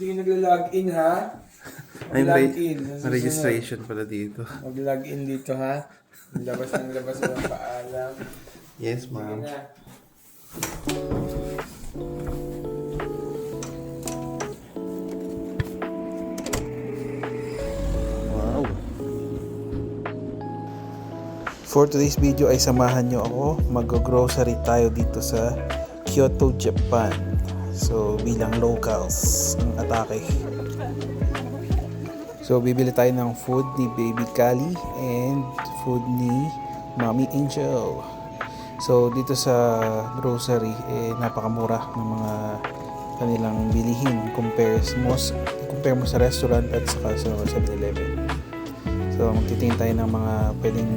Hindi ka nagla-login ha? Mag-login. Registration pala dito. Mag-login dito ha? Labas ng labas ng paalam. Yes, Sige ma'am. na. Wow. For today's video ay samahan nyo ako. Mag-grocery tayo dito sa Kyoto, Japan. So, bilang locals ang atake. So, bibili tayo ng food ni Baby Kali and food ni Mommy Angel. So, dito sa grocery, napakamura ng mga kanilang bilihin. Compare mo sa restaurant at saka sa 7-Eleven. So, magtitingin tayo ng mga pwedeng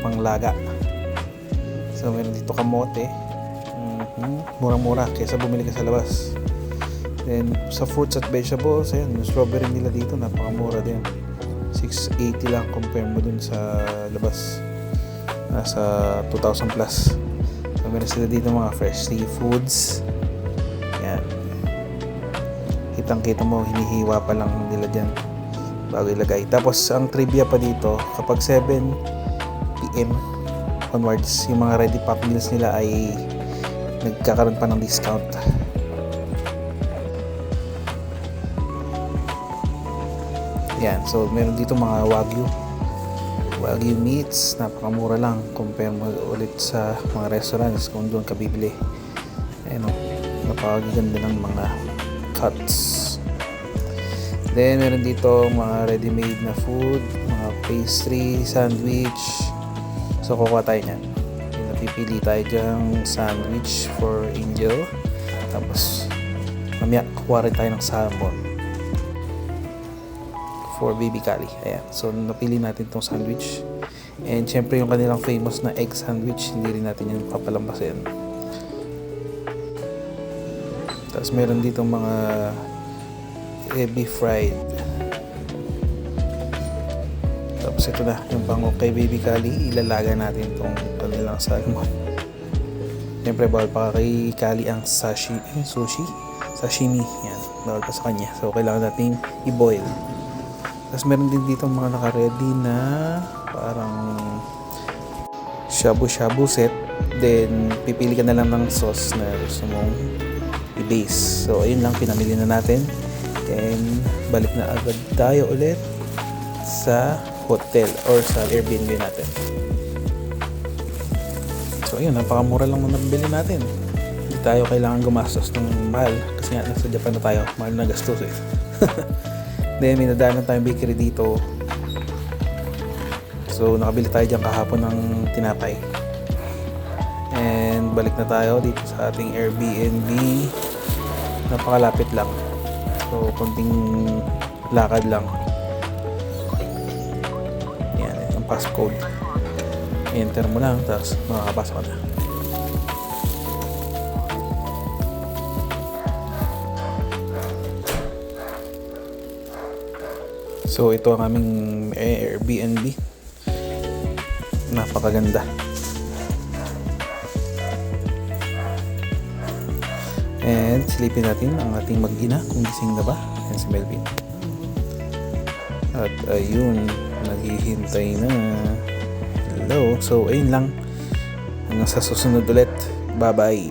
panglaga. So, meron dito kamote. Murang-mura kaysa bumili ka sa labas. Then, sa fruits at vegetables, ayan, yung strawberry nila dito, napakamura din. 680 lang compare mo dun sa labas. Nasa 2,000 plus. So, meron sila dito mga fresh seafoods. Ayan. Kitang-kita mo, hinihiwa pa lang nila dyan bago ilagay. Tapos, ang trivia pa dito, kapag 7 PM onwards, yung mga ready pack meals nila ay nagkakaroon pa ng discount. Yan, so meron dito mga wagyu meats, napakamura lang compare mo ulit sa mga restaurants kung doon ka bibili. Ayan o, napakaganda ng mga cuts. Then meron dito mga ready-made na food, mga pastry, sandwich. So kukuha tayo nyan. Napipili tayo dyang sandwich for Angel. Tapos mamaya kukuha rin tayo ng salmon for Baby Kali. Ayan. So napili natin tong sandwich. And syempre yung kanilang famous na egg sandwich, hindi rin natin yung papalampasin. Tapos meron dito mga beef fried. Tapos ito na, yung pango kay Baby Kali, ilalaga natin tong kanilang salmon. Siyempre bawal pa kay Kali ang sashimi. Yan, bawal pa sa kanya. So kailangan natin i-boil. Tapos meron din dito mga naka-ready na parang shabu-shabu set. Then pipili ka na lang ng sauce na gusto mong i-base. So ayun lang, pinamili na natin. Then balik na agad tayo ulit sa hotel or sa Airbnb natin. So ayun, napakamura lang ng nabili natin. Hindi tayo kailangan gumastos ng mahal kasi nga nasa Japan na tayo, mahal na gastos eh. Then may nadaanan tayong bakery dito. So nakabili tayo dyan kahapon ng tinapay. And balik na tayo dito sa ating Airbnb. Napakalapit lang. So konting lakad lang. Yan, yung passcode. Enter mo lang, tapos makakapasok ka na. So ito ang aming Airbnb. Napakaganda. And silipin natin ang ating mag-ina kung gising na ba. Yan si Melvin. At ayun, naghihintay na. Hello. So ayun lang. Hanggang sa susunod ulit. Bye bye.